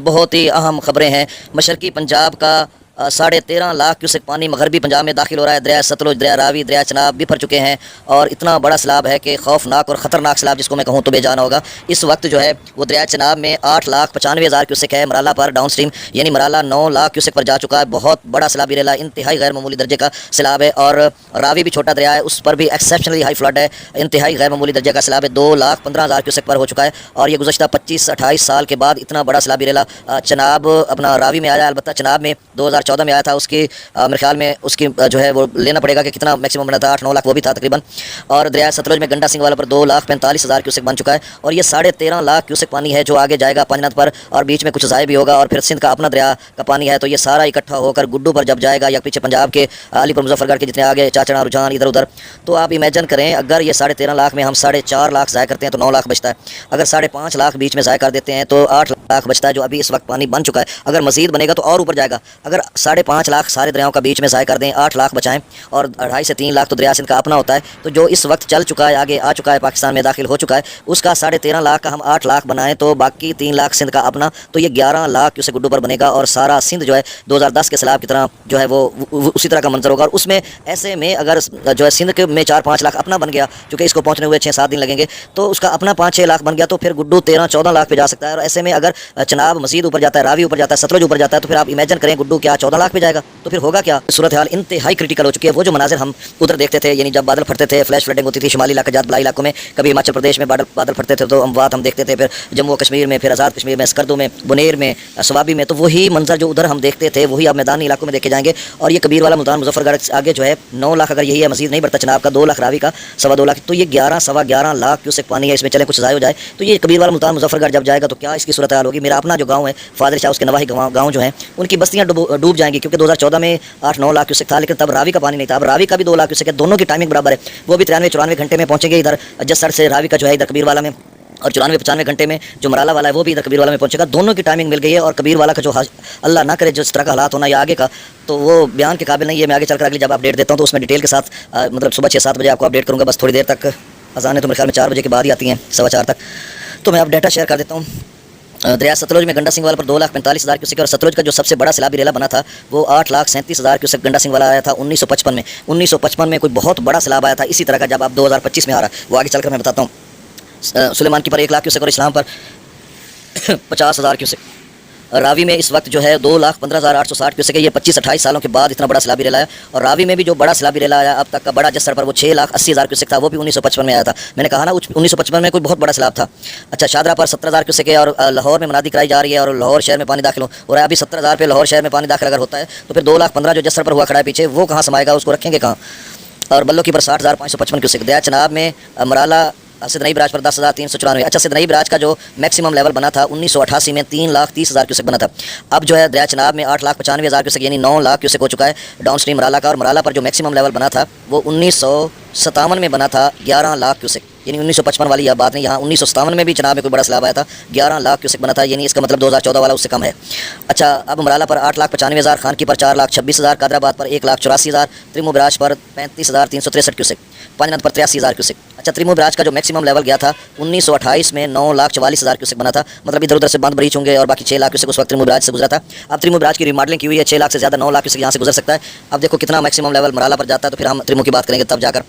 बहुत ही अहम खबरें हैं। मशरकी पंजाब का 13.5 लाख क्यूसेक पानी मगरबी पंजाब में दाखिल हो रहा है। दरिया सतलुज, दरिया रावी, दरिया चनाब भी भर चुके हैं और इतना बड़ा सैलाब है कि खौफनाक और ख़तरनाक सैलाब जिसको मैं कहूँ तो बेजान होगा। इस वक्त जो है वो दरिया चनाब में 8,95,000 क्यूसेक है। मराला पर डाउन स्ट्रीम यानी मराला 9 लाख क्यूसेक पर जा चुका है। बहुत बड़ा सैलाबी रेला, इंतहाई गैर मामूली दर्जे का सैलाब है। और रावी भी छोटा दरिया है, उस पर भी एक्सेप्शनली हाई फ्लड है, इंतहाई गैर मामूली दर्जे का सैलाब है। 2,15,000 क्यूसेक पर हो चुका है और ये गुज़श्ता 25-28 साल के बाद इतना बड़ा सैलाबी रेला चनाब अपना रावी में आया। अलबत्ता चनाब में 2014 में आया था, उसकी मेरे ख्याल में उसकी जो है वो लेना पड़ेगा कि कितना मैक्सिमम बना था, 8-9 लाख वो भी था तकरीबन। और दरिया सतलुज में गंडा सिंह वाला पर 2,45,000 क्यूसेक बन चुका है और ये 13.5 लाख क्यूसेक पानी है जो आगे जाएगा पानीनद पर और बीच में कुछ ज़ाय भी होगा और फिर सिंध का अपना दरिया का पानी है। तो ये सारा इकट्ठा होकर गुड्डू पर जब जाएगा या पीछे पंजाब के अलीपुर मुजफ्फरगढ़ के जितने आगे चाचड़ा रुझान इधर उधर, तो आप इमेजिन करें अगर ये 13.5 लाख में हम 4.5 लाख ज़ाय करते हैं तो 9 लाख बचता है। अगर 5.5 लाख बीच में ज़ाय कर देते हैं तो 8 लाख बचता है जो अभी इस वक्त पानी बन चुका है। अगर मज़ीद बनेगा तो और ऊपर जाएगा। अगर 5.5 लाख सारे दरियाओं का बीच में ज़ाय कर दें, 8 लाख बचाएं और 2.5 से 3 लाख तो दरिया सिंध का अपना होता है। तो जो इस वक्त चल चुका है, आगे आ चुका है, पाकिस्तान में दाखिल हो चुका है, उसका 13.5 लाख का हम 8 लाख बनाएं तो बाकी 3 लाख सिंध का अपना, तो ये 11 लाख क्यूसेक गुड्डू पर बनेगा और सारा सिंध जो है 2010 के सैलाब की तरह जो है वो उसी तरह का मंजर होगा। और उसमें ऐसे में अगर जो है सिंध के में 4-5 लाख अपना बन गया, क्योंकि इसको पहुँचने हुए 6-7 दिन लगेंगे, तो उसका अपना 5-6 लाख बन गया तो फिर गुड्डू 13-14 लाख पे जा सकता है। और ऐसे में अगर चनाब मजीद ऊपर जाता है, रावी ऊपर जाता है, सतलुज ऊपर जाता है, तो फिर आप इमेजिन करें गुड्डू क्या 14 लाख पे जाएगा, तो फिर होगा क्या। सूरत हाल इंतहाई क्रिटिकल हो चुकी है। वो जो मनाजिर हम उधर देखते थे, यानी जब बादल फटते थे, फ्लैश फ्लडिंग होती थी शिमाली इलाका जात बलाई इलाकों में, कभी हिमाचल प्रदेश में बादल फटते थे तो अमवात हम देखते थे, फिर जम्मू कश्मीर में, फिर आज़ाद कश्मीर में, स्कर्दू में, बुनेर में, सवाबी में, तो वही मंजर जो उधर हम देखते थे वही अब मैदानी इलाकों में देखे जाएंगे। और ये कबीर वाला मुल्तान मुजफ्फरगढ़ आगे जो है 9 लाख अगर यही है, मजीद नहीं बढ़ता चनाब का 2 लाख रावी का 2.25 लाख, तो ये 11-11.5 लाख क्यूसेक पानी है। इसमें चले कुछ ज़ाय हो जाए तो ये कबीर वाला मुल्तान मुजफ्फरगढ़ जब जाएगा तो क्या इसकी सूरत हाल होगी। मेरा अपना जो गाँव है फादर शाह, उसके नवाही गाँव जो है उनकी बस्तियाँ डूब जाएंगी, क्योंकि 2014 में 8-9 लाख क्यूसेक था, लेकिन तब रावी का पानी नहीं था। अब रावी का भी 2 लाख क्यूसेक है, दोनों की टाइमिंग बराबर है। वो भी 93-94 घंटे में पहुंचेंगे इधर जसर से रावी का जो है इधर कबीर वाला में, और 94-95 घंटे में जो मराला वाला है वो भी इधर कबीर वाला में पहुंचेगा। दोनों की टाइमिंग मिल गई है और कबीर वाला का जो अल्लाह ना करे जिस तरह का हालात होना या आगे का, तो वो बयान के काबिल नहीं है। मैं आगे चलकर अगली जब अपडेट देता हूँ तो उसमें डिटेल के साथ मतलब सुबह 6-7 बजे आपको अपडेट करूँगा। बस थोड़ी देर तक अज़ान है तो मेरे ख्याल में 4 बजे के बाद ही आती हैं, 4:15 तक, तो मैं अब डेटा शेयर कर देता हूँ। दरिया सतलुज में गंडा सिंह वाला पर 2,45,000 क्यूसेक और सतलुज का जो सबसे बड़ा सैलाबी रेला बना था वो 8,37,000 क्यूसेक गंडा सिंह वाला आया था 1955 में। 1955 में कोई बहुत बड़ा सैलाब आया था इसी तरह का, जब आप 2025 में आ रहा है वो आगे चलकर मैं बताता हूँ। सुलेमान की पर 1 लाख क्यूसेक और इस्लाम पर 50,000 क्यूसेक। रावी में इस वक्त जो है 2,15,860 क्यूसेक है। ये 25-28 सालों के बाद इतना बड़ा सैलाबी रेला है। और रावी में भी जो बड़ा सैलाबी रेला आया अब तक का बड़ा जस्सर पर वो 6,80,000 क्यूसेक था, वो भी 1955 में आया था। मैंने कहा ना 1955 में कोई बहुत बड़ा सैलाब था। अच्छा, शादरा पर 17,000 क्यूसेक है और लाहौर में मनादी कराई जा रही है और लाहौर शहर में पानी दाखिल हो रहा है। अभी 17,000 पे लाहौर शहर में पानी दाखिल अगर होता है तो फिर 2,15,000 जो जस्सर पर हुआ खड़ा है पीछे, वो कहाँ समाएगा, उसको रखेंगे कहाँ। और बल्लो की पर 60,555 क्यूसेक। दरिया चनाब में मराला सिद्ध नई बराज पर 10,394। अच्छा, सिद्ध नई बराज का जो मैक्सिमम लेवल बना था 1988 में 3,30,000 क्यूसेक बना था। अब जो है दरिया चनाब में 8,95,000 क्यूसेक यानी 9 लाख क्यूसेक हो चुका है डाउन स्ट्रीम मराला का। और मराला पर जो मैक्सिमम लेवल बना था वो 1957 में बना था 11 लाख क्यूसेक, यानी 1955 वाली यह बात नहीं। यहाँ 1957 में भी चनाब में कोई बड़ा सैलाब आया था, 11 लाख क्यूसेक बना था, यानी इसका मतलब 2014 वाला उससे कम है। अच्छा, अब मराला पर 8,95,000, खानकी पर 4,26,000, कादराबाद पर 1,84,000, त्रिमू बराज पर 35,363 क्यूसेक, पानीनद पर 83,000 क्यूसेक। अच्छा, त्रिमू बराज का जो मैक्सिमम लेवल गया था 1928 में 9,44,000 क्यूसेक बना था, मतलब इधर उधर से बंद ब्रीच होंगे और बाकी 6 लाख क्यूसेक उस वक्त त्रिमू बराज से गुजरा था। अब त्रिमू बराज की रिमॉडलिंग की हुई है, 6 लाख से ज़्यादा 9 लाख क्यूसेक यहाँ से गुजर सकता है। अब देखो कितना मैक्सिमम लेवल मराला पर जाता है, तो फिर हम त्रिमू की बात करेंगे तब जाकर।